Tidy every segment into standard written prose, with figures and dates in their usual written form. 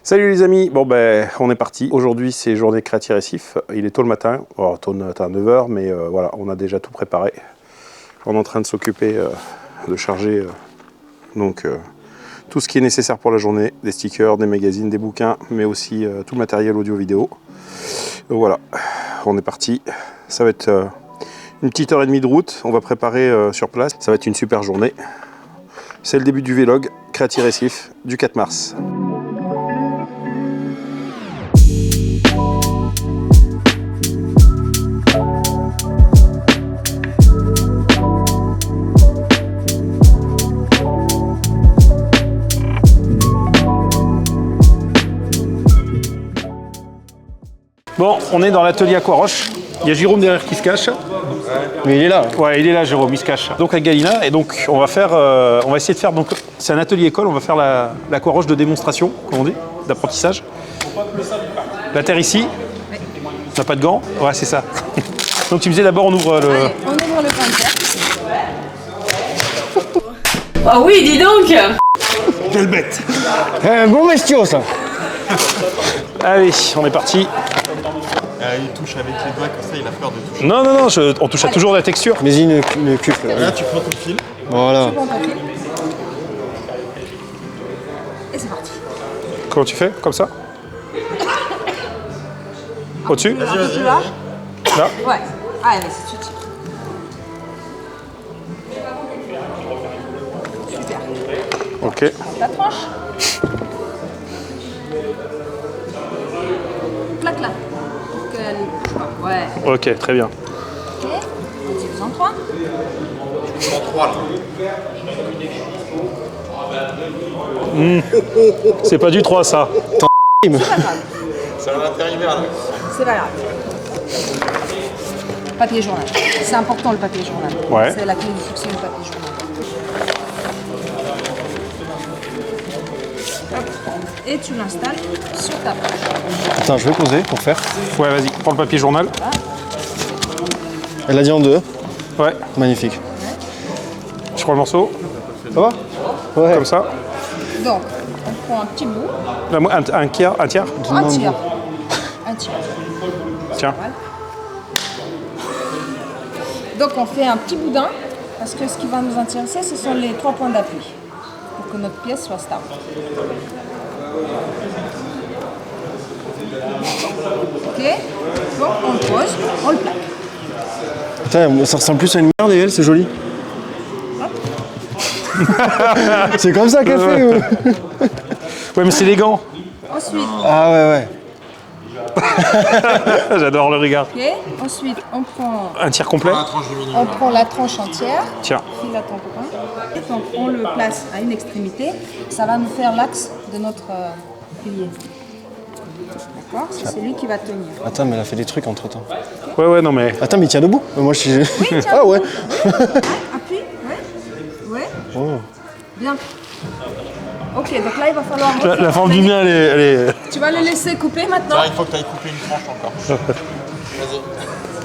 Salut les amis, bon ben on est parti. Aujourd'hui c'est journée Créatie Récif. Il est tôt le matin, tôt le matin 9h, mais voilà, on a déjà tout préparé. On est en train de s'occuper de charger tout ce qui est nécessaire pour la journée, des stickers, des magazines, des bouquins, mais aussi tout le matériel audio-vidéo. Voilà, on est parti. Ça va être une petite heure et demie de route, on va préparer sur place. Ça va être une super journée. C'est le début du vlog Créatie Récif du 4 mars. Bon, on est dans l'atelier Aquaroche. Il y a Jérôme derrière qui se cache. Mais il est là. Ouais, il est là, Jérôme, il se cache. Donc avec Galina, et donc on va essayer de faire, donc c'est un atelier école, on va faire l'aquaroche de démonstration, comme on dit, d'apprentissage. La terre ici. Oui. On n'a pas de gants. Ouais, c'est ça. Donc tu me disais d'abord on ouvre le. Allez, on ouvre le pain de terre. Oh oui, dis donc. Quelle bête. Bon bestiau ça. Allez, on est parti. Il touche avec les doigts comme ça, il a peur de toucher. Non, non, non, on touche à toujours la texture. Mais une cuve là. Là, tu prends ton fil. Voilà. Tu prends ton fil. Et c'est parti. Comment tu fais? Comme ça? Au-dessus? Un peu plus bas. Là? Ouais. Allez, vas-y, tu tires. Super. Ok. La tranche. Plaque là. Pour qu'elle bouge pas. Ouais. Ok, très bien. Ok. Tire-en 3. En 3 là. C'est pas du 3 ça. C'est pas grave. C'est un intérimaire là. C'est pas grave. Papier journal. C'est important le papier journal. Ouais. C'est la clé du succès, le papier journal. Hop. Et tu l'installes sur ta page. Attends, je vais poser pour faire. Ouais, vas-y, prends le papier journal. Elle l'a dit en deux. Ouais, Magnifique. je prends le morceau, Ça va? Ouais. comme ça. Donc, on prend un petit bout. Là, moi, un tiers, un tiers. Un tiers. Un tiers. Tiens. Voilà. Donc, on fait un petit boudin. Parce que ce qui va nous intéresser, ce sont les 3 points d'appui. Pour que notre pièce soit stable. Ok. Donc, on le pose, on le plaque. Putain, ça ressemble plus à une merde et elle, c'est joli. C'est comme ça qu'elle fait. Ouais, mais c'est les gants. Ensuite, Ah ouais. J'adore le regard. ok. Ensuite, on prend Un tiers complet. La tranche du milieu. On prend la tranche entière, Tiens. file à ton copain, et donc on le place à une extrémité. Ça va nous faire l'axe de notre pilier. D'accord? C'est lui qui va tenir. Attends, mais elle a fait des trucs entre temps. Ouais, non mais. Attends, mais il tient debout. Moi je suis. tiens. Ah ouais. Appuie, ouais. Oh. Bien. Ok, donc là il va falloir. La forme du mien, elle est. Tu vas le laisser couper maintenant. Là, il faut que tu ailles couper une tranche encore. Vas-y.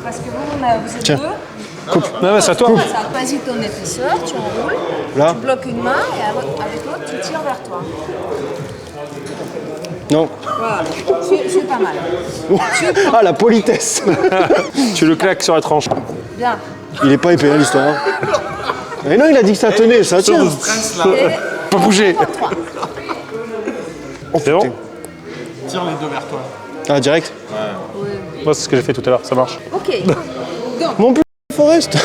Parce que vous êtes Tiens. deux. Non, mais c'est à toi. Ça a quasi ton épaisseur, tu enroules, Là. tu bloques une main et avec l'autre tu tires vers toi. Non. Voilà, c'est pas mal. Ah la politesse. Tu le claques sur la tranche. Bien. Il est pas épais hein, l'histoire. Mais non, il a dit que ça tenait, ça tient. Stress là. Et Pas bouger. Oh, C'est bon? putain. Tire les deux vers toi. Ah direct. Moi, c'est ce que j'ai fait tout à l'heure, ça marche. ok. Donc, Mon plus Forest.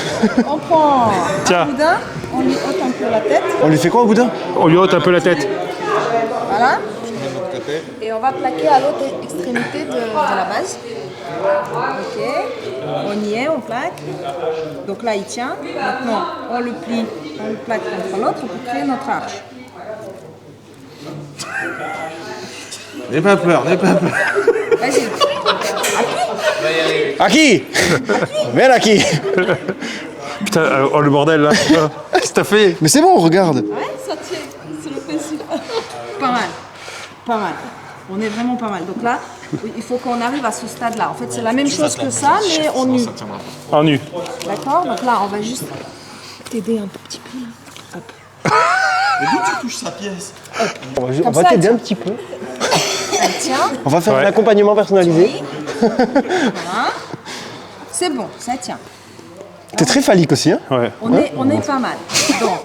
on prend Tiens. un boudin, on lui ôte un peu la tête. On lui fait quoi au boudin? On lui ôte un peu la tête. Voilà. Tu mets de l'autre côté. Et on va plaquer à l'autre extrémité de la base. Ok. On y est, on plaque. Donc là, il tient. Maintenant, on le plie, on le plaque contre l'autre pour créer notre arche. N'aie pas peur, n'aie pas peur. Vas-y. Aki. Viens Aki. Putain, oh le bordel là. Qu'est-ce que t'as fait? Mais c'est bon, regarde. Ouais, ça tient. C'est le principe. Pas mal. Pas mal. On est vraiment pas mal. Donc là, il faut qu'on arrive à ce stade-là. En fait, c'est la même chose que ça, mais en nu. Ça tiendra pas. En nu. D'accord? Donc là, on va juste t'aider un petit peu. Là. Hop. Mais d'où tu touches sa pièce? On Comme va ça, t'aider tiens. un petit peu. tient. On va faire Ouais. un accompagnement personnalisé. Oui. Voilà. C'est bon, ça tient. T'es très phallique aussi, hein? Ouais. On est pas mal. Donc,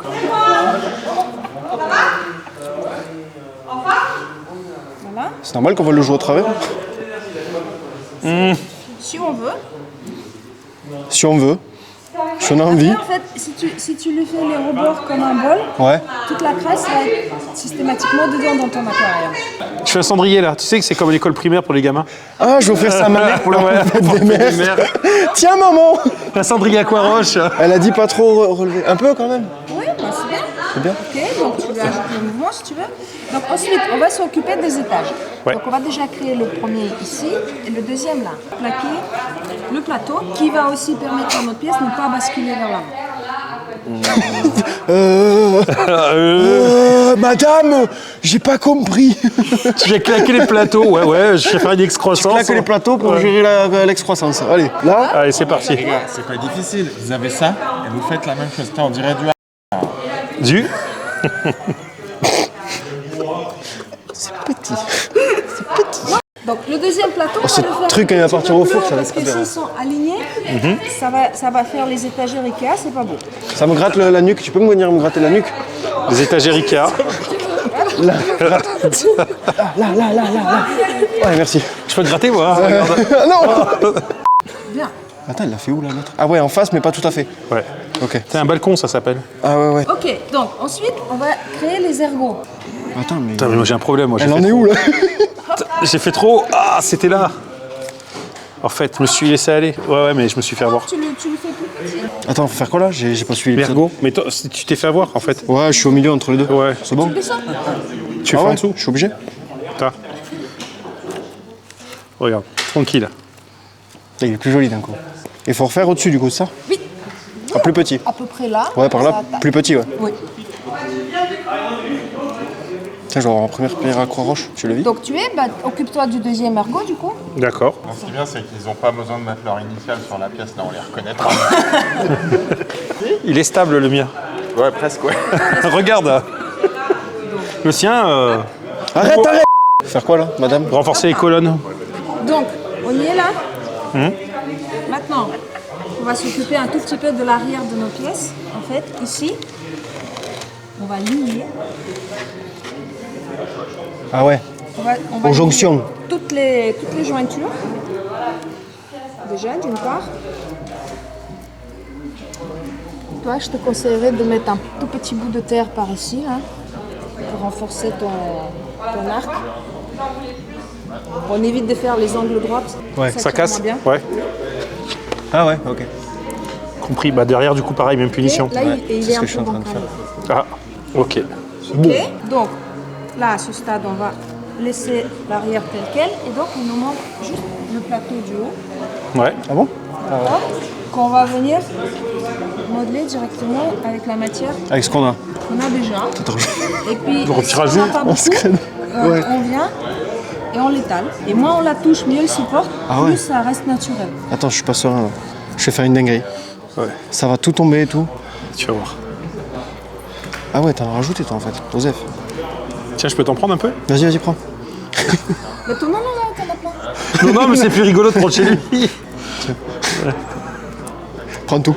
voilà. C'est normal qu'on vole le jouer au travers. Si on veut. Si on veut. Si on a envie. Après, en fait, si tu lui fais les rebords comme un bol, Ouais. toute la crasse va être systématiquement dedans dans ton aquarium. Je fais un cendrier là. Tu sais que c'est comme l'école primaire pour les gamins. Ah, je vais offrir ça à ma mère pour la fête des mères. Tiens, maman! Un cendrier aquaroche. Elle a dit pas trop relever. Un peu quand même. Oui, bah c'est bien. C'est bien. Ok, donc tu lui ajoutes le mouvement si tu veux. Donc ensuite, on va s'occuper des étages. Ouais. Donc on va déjà créer le premier ici et le deuxième là. Plaquer le plateau qui va aussi permettre à notre pièce de ne pas basculer vers l'avant. Madame, j'ai pas compris. J'ai claqué les plateaux. Ouais, je vais faire une excroissance. Claque les plateaux pour gérer l'excroissance. Allez, là. Allez, c'est parti. Les gars, c'est pas difficile. Vous avez ça et vous faites la même chose. Putain, on dirait du. Du. Petit. Donc le deuxième plateau, on ce va le faire truc, quand il va un petit partir peu au four, plus ça va parce être que bien. s'ils sont alignés, ça va faire les étagères Ikea, c'est pas beau. Ça me gratte la nuque. Tu peux me venir me gratter la nuque? Les étagères Ikea. Là. Ouais, merci. Je peux te gratter moi. Ah non. Bien. Attends, il l'a fait où là l'autre? Ah ouais, en face, mais pas tout à fait. Ouais. Ok. C'est un balcon, ça s'appelle. Ah ouais. Ok, donc ensuite, on va créer les ergots. Attends, mais. Putain, mais moi j'ai un problème. Moi, j'ai Elle fait en est trop. où là? J'ai fait trop. Ah, c'était là. En fait, je me suis laissé aller. Ouais, mais je me suis fait avoir. Tu le fais plus petit. Attends, faut faire quoi là? J'ai pas suivi l'épisode. Mergo. Mais toi, tu t'es fait avoir en fait. Ouais, je suis au milieu entre les deux. Ouais. C'est bon? Descends. Tu Ah fais ouais, en dessous. je suis obligé. T'as. Regarde, tranquille. Il est plus joli d'un coup. Il faut refaire au-dessus du coup, c'est ça? Oui. Ah, plus petit. À peu près là. Ouais, par là, Ça taille. plus petit, ouais. Oui. Tiens, je vais avoir en première pierre à Croix-Roche, tu le vis? Donc tu es, occupe-toi du deuxième ergot du coup. D'accord. Ce qui est bien, c'est qu'ils n'ont pas besoin de mettre leur initiale sur la pièce. Là, on les reconnaîtra. Il est stable le mien. Ouais, presque, ouais. Regarde. Le sien, Arrête! Faire quoi là, madame? renforcer les colonnes. Donc, on y est là. Maintenant, on va s'occuper un tout petit peu de l'arrière de nos pièces. En fait, ici, on va lier. Ah ouais. On va Aux lier jonctions. toutes les jointures. Déjà, d'une part. Toi, je te conseillerais de mettre un tout petit bout de terre par ici, là, pour renforcer ton arc. On évite de faire les angles droits. Ouais, Ça tient casse. moins bien. Ouais. Ah ouais, ok. Compris. Bah derrière, du coup, pareil, même punition. Et là, il c'est est ce un que je suis peu en train de bancalé. Ah. Ok. Ok. Donc, là, à ce stade, on va laisser l'arrière tel quel. Et donc, il nous manque juste le plateau du haut. Ouais. Ah bon? D'accord. Qu'on va venir modeler directement avec la matière Avec ce qu'on a. qu'on a déjà. Attends, Et puis, Le retirage si on n'a joue. pas on se beaucoup, crève. Ouais. on vient et on l'étale. Et moins on la touche, mieux elle supporte, Ah ouais. plus ça reste naturel. Attends, je suis pas serein là. Je vais faire une dinguerie. Ouais. Ça va tout tomber et tout. Tu vas voir. Ah ouais, t'en as rajouté toi en fait. Joseph. Tiens, je peux t'en prendre un peu? Vas-y, prends. Mais tout le monde en a plein. Non, mais c'est plus rigolo de prendre chez lui. Prends tout.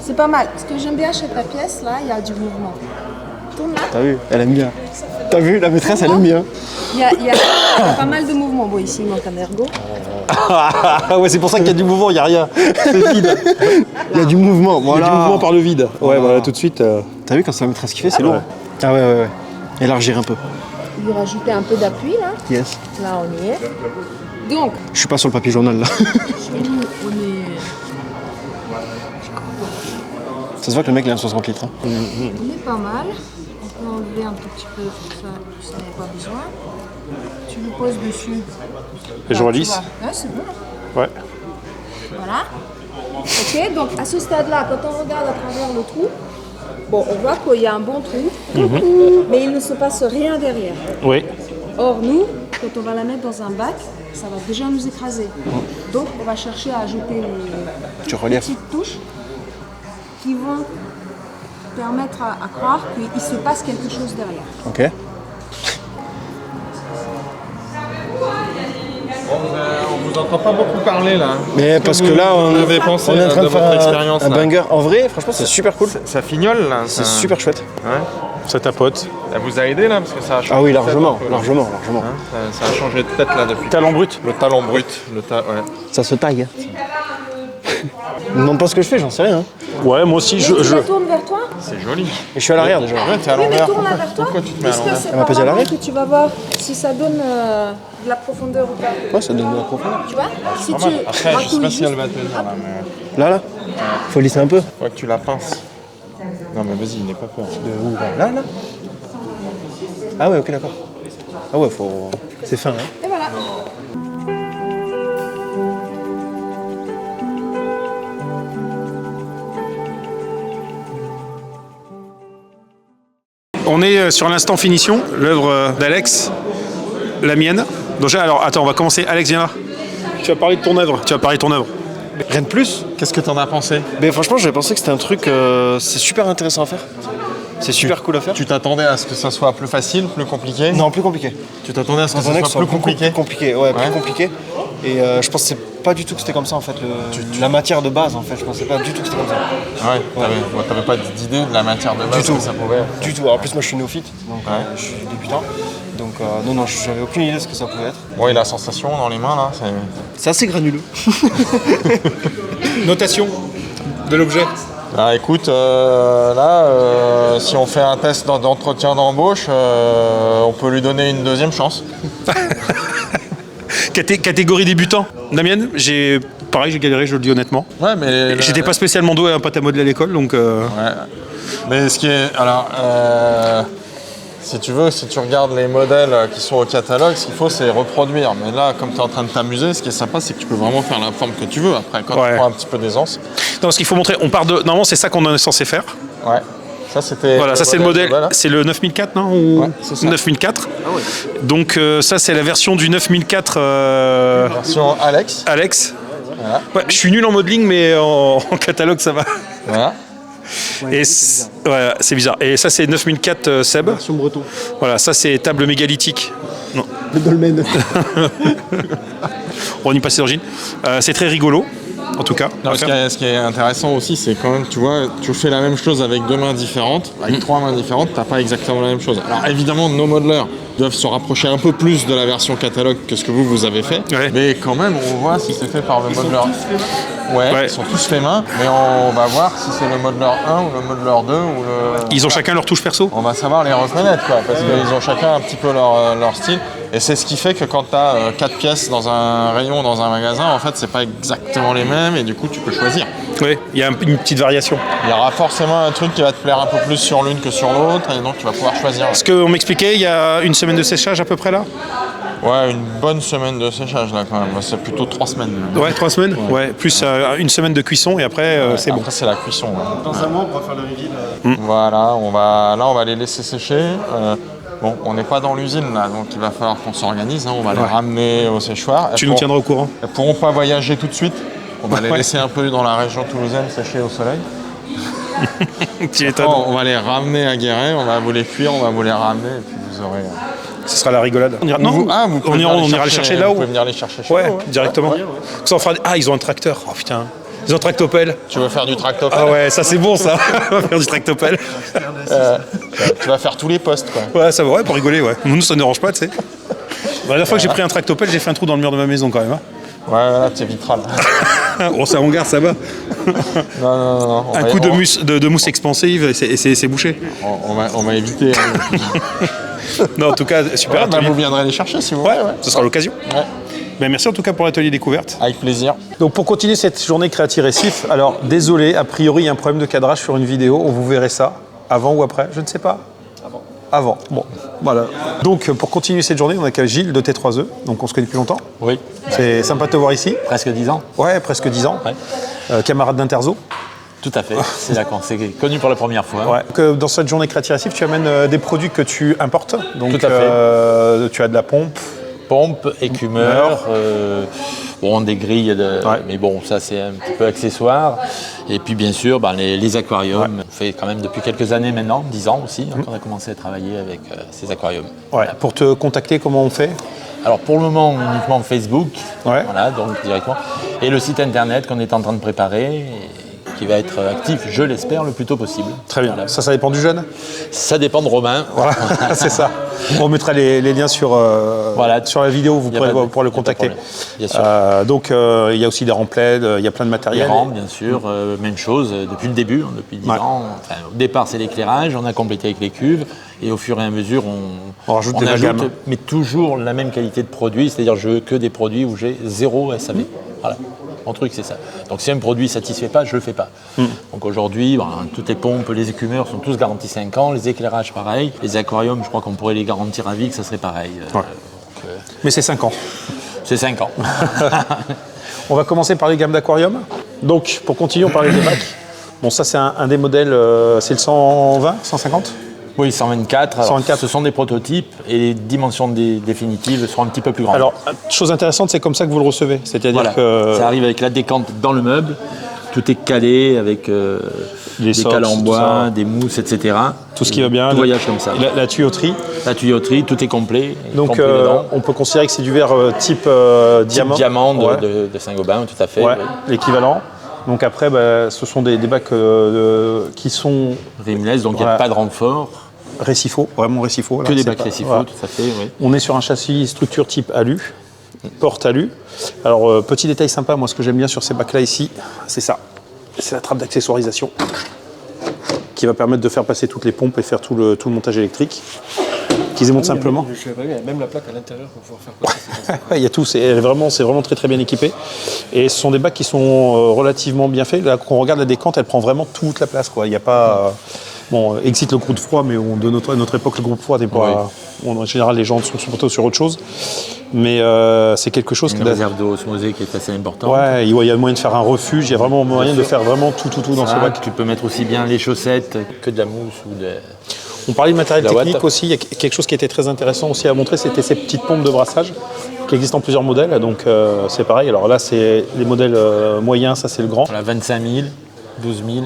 C'est pas mal. Ce que j'aime bien chez ta pièce, là, il y a du mouvement. Tourne là. T'as vu? Elle aime bien. T'as vu? La maîtresse, elle aime bien. Il y a pas mal de mouvements. Bon, ici, il manque un ergot. Ah ouais, c'est pour ça qu'il y a du mouvement, il n'y a rien. C'est vide. Il y a du mouvement, Il y voilà. a du mouvement par le vide. Ouais, voilà, tout de suite. T'as vu quand c'est la maîtresse qui fait, c'est Ouais. lourd. Ah ouais. Élargir un peu. Lui rajouter un peu d'appui, là. Yes. Là, on y est. Donc, Je suis pas sur le papier journal là. chez nous, on est Ça se voit que le mec il a un 60 litres. Hein. On est pas mal. On peut enlever un tout petit peu ça, ça n'est pas besoin. Tu le poses dessus. Et je Là, relisse. tu vois. Ouais, c'est bon. Ouais. Voilà. Ok, donc à ce stade-là, quand on regarde à travers le trou, bon, on voit qu'il y a un bon trou, mais il ne se passe rien derrière. Oui. Or, nous, quand on va la mettre dans un bac, ça va déjà nous écraser. Donc, on va chercher à ajouter les Tu reliefs. petites touches qui vont permettre à croire qu'il se passe quelque chose derrière. Ok. On vous entend pas beaucoup parler là. Mais parce que là, on avez pensé est en train de votre faire expérience, un là banger. En vrai, franchement, c'est super cool. Ça fignole là. C'est super chouette. Ouais. Ça tapote. Ça vous a aidé là parce que ça a changé. Ah oui, de tête largement, un peu, là. largement. Hein, ça a changé de tête là depuis. Talent brut. Le talent brut. Ouais. Ça se taille. Ne me demande pas ce que je fais, j'en sais rien. Hein. Ouais, moi aussi, Tu la tournes vers toi. C'est joli. Et je suis à l'arrière déjà. Ouais, t'es à Oui, mais l'envers. tourne-la vers toi. Pourquoi tu te mets à Parce que l'envers c'est Elle m'a par pesé à là l'arrêt. que tu vas voir si ça donne de la profondeur ou pas. Ouais, ça donne de la profondeur. Tu vois? Si Pas tu mal. Après, je sais racouilles pas si elle juste- va tenir là, mais Là. Faut lisser un peu. faut que tu la pinces. Non mais vas-y, n'aie pas peur. De où là Ah ouais, ok, d'accord. Ah ouais, faut. C'est fin, hein. Et voilà. On est sur l'instant finition, l'œuvre d'Alex, la mienne. Donc, alors, attends, on va commencer. Alex, viens là. Tu vas parler de ton œuvre. Rien de plus. Qu'est-ce que t'en as pensé? Mais franchement, j'avais pensé que c'était un truc. C'est super intéressant à faire. C'est super cool à faire. Tu t'attendais à ce que ça soit plus facile, plus compliqué? Non, plus compliqué. Tu t'attendais à ce que ça J'attendais que soit ce plus compliqué? Plus compliqué, ouais, Ouais. plus compliqué. Et je pense que c'est pas du tout que c'était comme ça en fait. La matière de base en fait, je pensais pas du tout que c'était comme ça. Ouais, t'avais pas d'idée de la matière de base Du tout. que ça pouvait être. Du tout. Alors, en plus, moi je suis néophyte, donc Ouais. je suis débutant. Donc non, j'avais aucune idée de ce que ça pouvait être. Bon, et la sensation dans les mains là, c'est... C'est assez granuleux. Notation de l'objet. Ah, écoute, si on fait un test d'entretien d'embauche, on peut lui donner une deuxième chance. Catégorie débutant. Damien, j'ai galéré, je le dis honnêtement. Ouais, mais... J'étais pas spécialement doué à pâte à modeler à l'école, donc... Ouais. Mais ce qui est... Alors, si tu veux, si tu regardes les modèles qui sont au catalogue, ce qu'il faut, c'est reproduire. Mais là, comme tu es en train de t'amuser, ce qui est sympa, c'est que tu peux vraiment faire la forme que tu veux. Après, quand Ouais. tu prends un petit peu d'aisance. Non, ce qu'il faut montrer, on part de... Normalement, c'est ça qu'on est censé faire. Ouais. Ça, c'était... Voilà, ça c'est le modèle. Voilà. C'est le 9004, non ou... Ouais, c'est ça. 9004. Donc ça, c'est la version du 9004 Version Alex. Alex. Voilà. Ouais, je suis nul en modeling, mais en catalogue, ça va. Voilà. Et ouais, c'est bizarre. Et ça, c'est 9004 Seb. Version breton. Voilà, ça, c'est table mégalithique. Non, Le dolmen. on y passe d'origine. C'est très rigolo, en tout cas. Non, ce qui est intéressant aussi, c'est quand même, tu vois, tu fais la même chose avec deux mains différentes, avec trois mains différentes, t'as pas exactement la même chose. Alors évidemment, nos modeleurs doivent se rapprocher un peu plus de la version catalogue que ce que vous avez fait, Ouais. mais quand même, on voit si c'est fait par le modeleur. Ouais, Ouais. ils sont tous faits main, mais on va voir si c'est le modeleur 1 ou le modeleur 2 ou le... Ils ont chacun leur touche perso. On va savoir les reconnaître, quoi, parce qu'ils ont chacun un petit peu leur style. Et c'est ce qui fait que quand tu as 4 pièces dans un rayon, dans un magasin, en fait, c'est pas exactement les mêmes et du coup, tu peux choisir. Oui, il y a une petite variation. Il y aura forcément un truc qui va te plaire un peu plus sur l'une que sur l'autre et donc tu vas pouvoir choisir. Ce qu'on m'expliquait, il y a une semaine de séchage à peu près là. Ouais, une bonne semaine de séchage là quand même. C'est plutôt 3 semaines. Ouais, 3 semaines. Ouais, plus une semaine de cuisson et après, c'est bon. Après, c'est la cuisson. Ouais. Dans un mois, on va faire le reveal. Voilà, on va les laisser sécher. Bon, on n'est pas dans l'usine là, donc il va falloir qu'on s'organise. Hein. On va les ramener au séchoir. Tu nous tiendras au courant. Elles ne pourront pas voyager tout de suite. On va les Ouais. laisser un peu dans la région toulousaine sécher au soleil. Tu étonnes. On va les ramener à Guéret, on va vous les cuire, on va vous les ramener et puis vous aurez... Ce sera la rigolade. On ira, non, vous on pouvez ira, venir on ira les chercher là Vous haut. pouvez venir les chercher chez Ouais, vous, ouais. directement. Ça, on fera... Ah, ils ont un tracteur. Oh putain. Ils ont un tractopelle. Tu veux faire du tractopelle? Ah ouais, ça c'est bon ça. On va faire du tractopelle. Tu vas faire tous les postes quoi. Ouais, ça va, ouais, pour rigoler, ouais. Nous, ça ne dérange pas, tu sais. La dernière fois que j'ai pris un tractopelle, j'ai fait un trou dans le mur de ma maison quand même. Ouais, voilà, tu éviteras là. Hein. Bon, ça, on garde, ça va. Non. Un coup de mousse expansive et c'est bouché. On va éviter. Hein. Non, en tout cas, super Ouais, bah, atelier. vous viendrez les chercher si vous Ouais, voulez. ce sera l'occasion. Ouais. Ben, merci en tout cas pour l'atelier découverte. Avec plaisir. Donc pour continuer cette journée Créative Récif, alors désolé, a priori il y a un problème de cadrage sur une vidéo, vous verrez ça, avant ou après, je ne sais pas. Avant. Bon, voilà. Donc pour continuer cette journée, on a qu'à Gilles de T3E, donc on se connaît depuis longtemps. Oui, C'est sympa de te voir ici. presque 10 ans. Ouais, presque 10 ans. Ouais. Camarade d'Interzo. Tout à fait. C'est là qu'on s'est connu pour la première fois. Ouais. Donc, dans cette journée Créative Récif, tu amènes des produits que tu importes. Donc Tout à fait. Tu as de la pompe. Pompe, écumeur, bon, des grilles, mais bon, ça c'est un petit peu accessoire. Et puis bien sûr, ben, les aquariums. On fait quand même depuis quelques années maintenant, 10 ans aussi, qu'on a commencé à travailler avec ces aquariums. Ouais. Pour te contacter, comment on fait? Alors pour le moment, uniquement Facebook, Ouais. voilà, donc directement. Et le site internet qu'on est en train de préparer, et qui va être actif, je l'espère, le plus tôt possible. Très bien. Voilà. Ça dépend du jeune. Ça dépend de Romain. Voilà, c'est ça. On mettra les liens sur la vidéo, vous Y a pourrez pas de- pouvoir le y a pas de contacter. problème. Bien sûr. Donc il y a aussi des remplets, il y a plein de Les matériel. rampes, bien sûr, même chose depuis le début, depuis 10 Ouais. ans. Enfin, au départ, c'est l'éclairage, on a complété avec les cuves, et au fur et à mesure, On rajoute de la gamme. mais toujours la même qualité de produit, c'est-à-dire je veux que des produits où j'ai 0 SAV. Voilà. Mon truc, c'est ça. Donc si un produit ne satisfait pas, je ne le fais pas. Donc aujourd'hui, toutes les pompes, les écumeurs sont tous garantis 5 ans, les éclairages pareil, les aquariums, je crois qu'on pourrait les garantir à vie, que ça serait pareil. Mais c'est 5 ans. C'est 5 ans. On va commencer par les gammes d'aquarium. Donc pour continuer, on parlait des bacs. Bon, ça c'est un des modèles, c'est le 120, 150 Oui, 124. Alors, 124. ce sont des prototypes et les dimensions définitives seront un petit peu plus grandes. Alors, chose intéressante, c'est comme ça que vous le recevez. C'est-à-dire voilà, que ça arrive avec la décante dans le meuble, tout est calé avec des socs, cales en tout bois, ça. des mousses, etc. tout ce qui va bien, Tout voyage comme ça. la tuyauterie. La tuyauterie, tout est complet. Donc complet dedans. on peut considérer que c'est du verre type diamant. Diamant Ouais. de Saint-Gobain, tout à fait. Ouais, oui. l'équivalent. Donc après, ce sont des bacs qui sont Rimless, donc il n'y Voilà. a pas de renfort, récifaux, vraiment récifaux. que là, des c'est bacs pas- récifaux, voilà. tout à fait. Oui. On est sur un châssis structure type alu, porte alu. Alors petit détail sympa, moi ce que j'aime bien sur ces bacs là ici, c'est ça. C'est la trappe d'accessoirisation qui va permettre de faire passer toutes les pompes et faire tout le montage électrique. Qu'ils démontent simplement. Je savais pas, il y a même la plaque à l'intérieur pour pouvoir faire passer. Ouais, il y a tout, c'est vraiment très très bien équipé. Et ce sont des bacs qui sont relativement bien faits. Là, quand on regarde la décante, elle prend vraiment toute la place, quoi. Il n'y a pas. Bon, existe le groupe froid, mais de notre époque, le groupe froid n'est pas. En général, les gens sont plutôt sur autre chose. Mais c'est quelque chose Une réserve d'eau osmosée qui est assez importante. Ouais, il y a moyen de faire un refuge, il y a vraiment moyen de faire vraiment tout dans ce Ça, bac. tu peux mettre aussi bien les chaussettes que de la mousse ou de... On parlait de matériel La technique Watt. aussi, il y a quelque chose qui était très intéressant aussi à montrer, c'était ces petites pompes de brassage qui existent en plusieurs modèles, donc c'est pareil. Alors là, c'est les modèles moyens, ça c'est le grand. Voilà, 25 000, 12 000.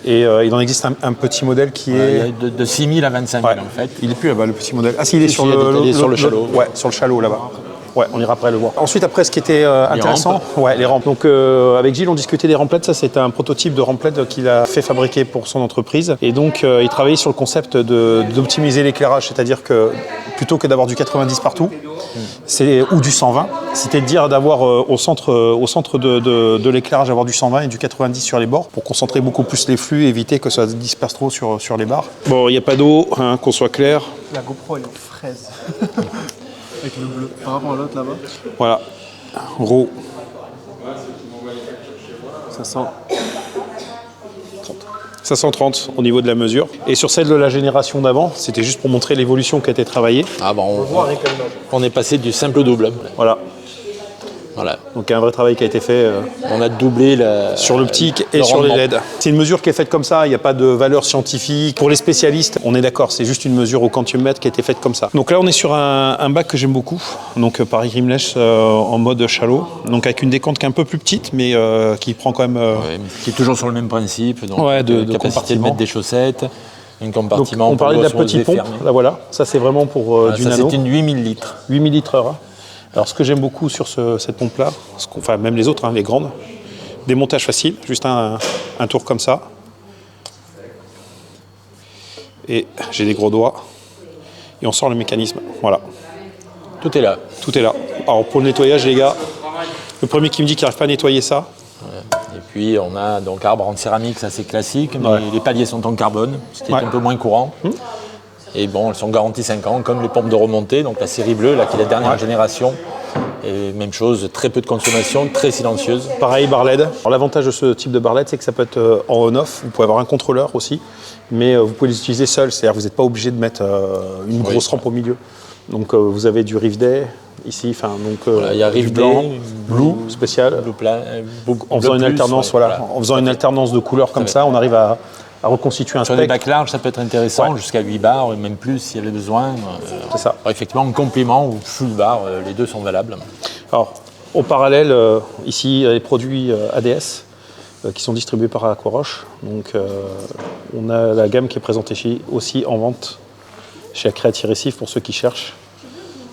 Et il en existe un petit modèle qui Il y est... a de 6 000 à 25 000 Ouais. en fait. Il est plus là-bas, le petit modèle. Ah si, il est Si, sur il y a le, des- sur le chalot. Ouais, sur le chalot là-bas. Ouais, on ira après le voir. Ensuite, après, ce qui était intéressant, rampes. ouais, les rampes. Donc, avec Gilles, on discutait des ramplettes. Ça, c'était un prototype de ramplette qu'il a fait fabriquer pour son entreprise. Et donc, il travaillait sur le concept d'optimiser l'éclairage, c'est-à-dire que plutôt que d'avoir du 90 partout, ou du 120, c'était de dire d'avoir au centre de l'éclairage, avoir du 120 et du 90 sur les bords pour concentrer beaucoup plus les flux, éviter que ça se disperse trop sur les barres. Bon, il n'y a pas d'eau, hein, qu'on soit clair. La GoPro, elle est fraise. Avec le bleu. Par rapport à l'autre là-bas. Voilà, RAW 500. 530 au niveau de la mesure. Et sur celle de la génération d'avant, c'était juste pour montrer l'évolution qui a été travaillée. Ah bon, on est passé du simple au double. Voilà, Voilà. donc un vrai travail qui a été fait On a doublé sur l'optique et le sur les rendement. LED. C'est une mesure qui est faite comme ça, il n'y a pas de valeur scientifique. Pour les spécialistes, on est d'accord, c'est juste une mesure au quantiummètre qui a été faite comme ça. Donc là, on est sur un bac que j'aime beaucoup, donc Paris Rimless en mode shallow, donc avec une décante qui est un peu plus petite, mais qui prend quand même... Ouais, mais qui est toujours sur le même principe. Donc, Ouais, de capacité de compartiment. mettre des chaussettes, un Donc, compartiment. on parlait de la pour petite pompe, fermé. là voilà, ça c'est vraiment pour du Ça, nano. c'est une 8000 litres. 8 millilitres/heure. Alors ce que j'aime beaucoup sur cette pompe-là, enfin même les autres, hein, les grandes, démontage facile, juste un tour comme ça. Et j'ai des gros doigts. Et on sort le mécanisme. Voilà, Tout est là. tout est là. Alors pour le nettoyage les gars, le premier qui me dit qu'il n'arrive pas à nettoyer ça, Et puis on a donc arbre en céramique, ça c'est classique, mais Ouais. les paliers sont en carbone, ce qui est Ouais. un peu moins courant. Et bon, elles sont garanties 5 ans, comme les pompes de remontée, donc la série bleue, là qui est la dernière Ouais. génération. Et même chose, très peu de consommation, très silencieuse. pareil bar LED. Alors l'avantage de ce type de bar LED, c'est que ça peut être en on-off, vous pouvez avoir un contrôleur aussi, mais vous pouvez les utiliser seul, c'est-à-dire que vous n'êtes pas obligé de mettre une Oui. grosse rampe au milieu. Donc vous avez du Rivday ici, enfin donc Voilà, il y a du Rivday, blanc, blue spécial. Bleu plat, En faisant une alternance, voilà, en faisant une alternance de couleurs comme ça, on arrive à reconstituer un Sur des spectre. bacs larges, ça peut être intéressant, Ouais. jusqu'à 8 bars, et même plus s'il y avait besoin. C'est ça. Effectivement, en complément ou full bar, les deux sont valables. Alors, au parallèle, ici, les produits ADS qui sont distribués par Aquaroche. Donc, on a la gamme qui est présentée aussi en vente chez Acrea Récif pour ceux qui cherchent.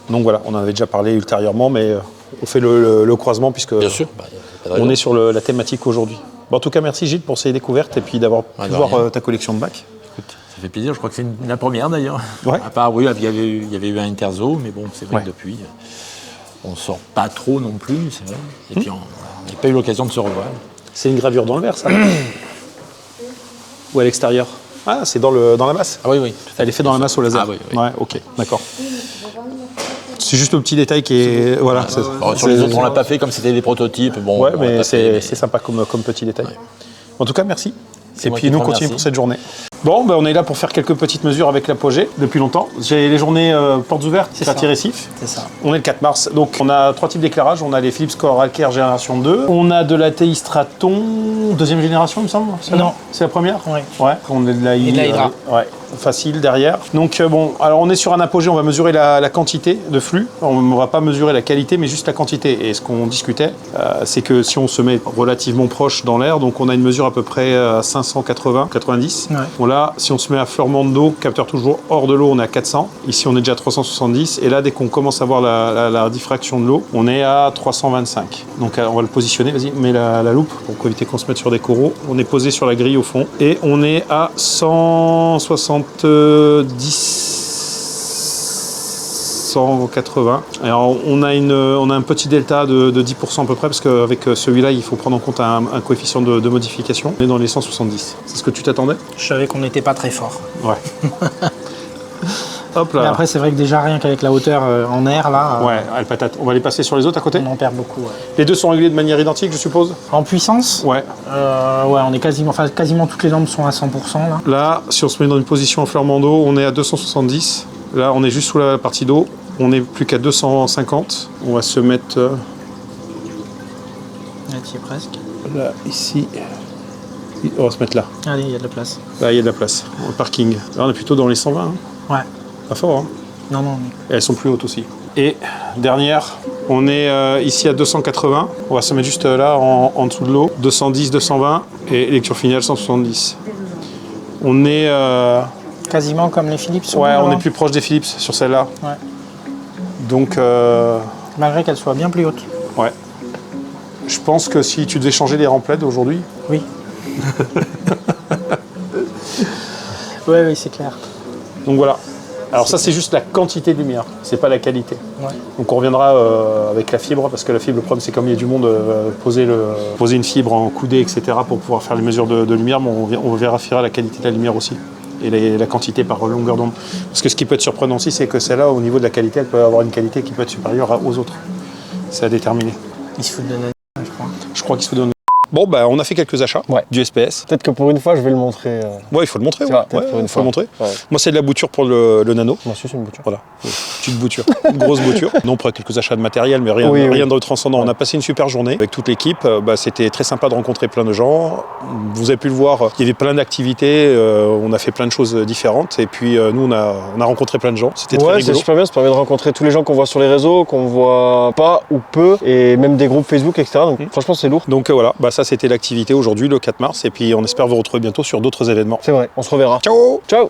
Donc voilà, on en avait déjà parlé ultérieurement, mais on fait le croisement puisque Bien sûr. Bah, y a pas de raison. on est sur la thématique aujourd'hui. Bon, en tout cas, merci Gilles pour ces découvertes et puis d'avoir pu de voir rien. ta collection de bacs. Écoute, ça fait plaisir, je crois que c'est la première d'ailleurs. Ouais. À part, oui, il y avait eu un Interzo, mais bon, c'est vrai Ouais. que depuis, on sort pas trop non plus, c'est vrai. Et puis, on n'a pas eu l'occasion de se revoir. C'est une gravure dans le verre, ça ou à l'extérieur? Ah, c'est dans la masse. Ah oui, oui. Elle est faite dans la masse au laser. Ah oui, oui. Ouais, ok, d'accord. C'est juste le petit détail qui est. Voilà. Alors, sur les autres, on l'a pas fait comme c'était des prototypes. Bon, Ouais, on l'a mais pas fait, c'est sympa comme petit détail. Ouais. En tout cas, merci. C'est Et moi puis qui te nous, on continue remercie. pour cette journée. Bon, ben, on est là pour faire quelques petites mesures avec l'apogée depuis longtemps. J'ai les journées portes ouvertes, quartier récif. C'est ça. On est le 4 mars, donc on a 3 types d'éclairage. On a les Philips Core Alcaire génération 2. On a de la TI Straton, deuxième génération, il me semble. Non. C'est la première. Oui. Ouais. On est de la Et de la Hydra. ouais. Facile derrière. Donc bon, alors on est sur un apogée, on va mesurer la quantité de flux. On ne va pas mesurer la qualité, mais juste la quantité. Et ce qu'on discutait, c'est que si on se met relativement proche dans l'air, donc on a une mesure à peu près à 580, 90. Ouais. Bon là, si on se met à fleursement d'eau, capteur toujours hors de l'eau, on est à 400. Ici, on est déjà à 370. Et là, dès qu'on commence à voir la diffraction de l'eau, on est à 325. Donc on va le positionner. Vas-y, mets la loupe pour éviter qu'on se mette sur des coraux. On est posé sur la grille au fond. Et on est à 170, 180. Alors on a un petit delta de 10% à peu près, parce qu'avec celui-là, il faut prendre en compte un coefficient de modification. On est dans les 170. C'est ce que tu t'attendais? Je savais qu'on n'était pas très fort. Ouais. Hop Mais là. après, c'est vrai que déjà, rien qu'avec la hauteur en air, là, Ouais, elle patate. On va les passer sur les autres à côté. on en perd beaucoup. Ouais. Les deux sont réglés de manière identique, je suppose? En puissance, Ouais. ouais, on est quasiment toutes les lampes sont à 100% là. Là, si on se met dans une position en fleursement d'eau, on est à 270. Là, on est juste sous la partie d'eau. On n'est plus qu'à 250. On va se mettre Là, tu y es presque. là, ici. On va se mettre là. Allez, il y a de la place. Là, il y a de la place. Au parking. Là, on est plutôt dans les 120. Hein. Ouais. Pas fort, hein. Non, non. Et elles sont plus hautes aussi. Et dernière, on est ici à 280. On va se mettre juste là, en dessous de l'eau. 210, 220. Et lecture finale, 170. On est... Quasiment comme les Philips. ouais, on là. est plus proche des Philips sur celle-là. Ouais. Donc, Malgré qu'elle soit bien plus haute. ouais. Je pense que si tu devais changer les rampes LED aujourd'hui, Oui. Ouais, oui, c'est clair. donc voilà. Alors ça, c'est juste la quantité de lumière, c'est pas la qualité. Ouais. Donc on reviendra avec la fibre, parce que la fibre, le problème, c'est comme il y a du monde, poser une fibre en coudée, etc., pour pouvoir faire les mesures de lumière, mais on vérifiera la qualité de la lumière aussi. Et la quantité par longueur d'onde. Parce que ce qui peut être surprenant aussi, c'est que celle-là, au niveau de la qualité, elle peut avoir une qualité qui peut être supérieure aux autres. C'est à déterminer. Il se fout de la je crois. Je crois qu'il se faut donner. Bon, bah, on a fait quelques achats du SPS. Peut-être que pour une fois, je vais le montrer. Ouais, il faut le montrer. C'est Ouais, vrai, peut-être pour une faut fois. le montrer. Ouais. Moi, c'est de la bouture pour le nano. Moi aussi, c'est une bouture. Voilà, petite bouture, une grosse bouture. Non, pour quelques achats de matériel, mais rien, Oui, oui. rien de transcendant. On a passé une super journée avec toute l'équipe. C'était très sympa de rencontrer plein de gens. Vous avez pu le voir, il y avait plein d'activités. On a fait plein de choses différentes. Et puis, nous, on a rencontré plein de gens. C'était très Ouais, c'est rigolo. super bien, ça permet de rencontrer tous les gens qu'on voit sur les réseaux, qu'on voit pas ou peu, et même des groupes Facebook, etc. Donc franchement, c'est lourd. Donc voilà, ça c'était l'activité aujourd'hui, le 4 mars. Et puis, on espère vous retrouver bientôt sur d'autres événements. C'est vrai, on se reverra. Ciao! Ciao!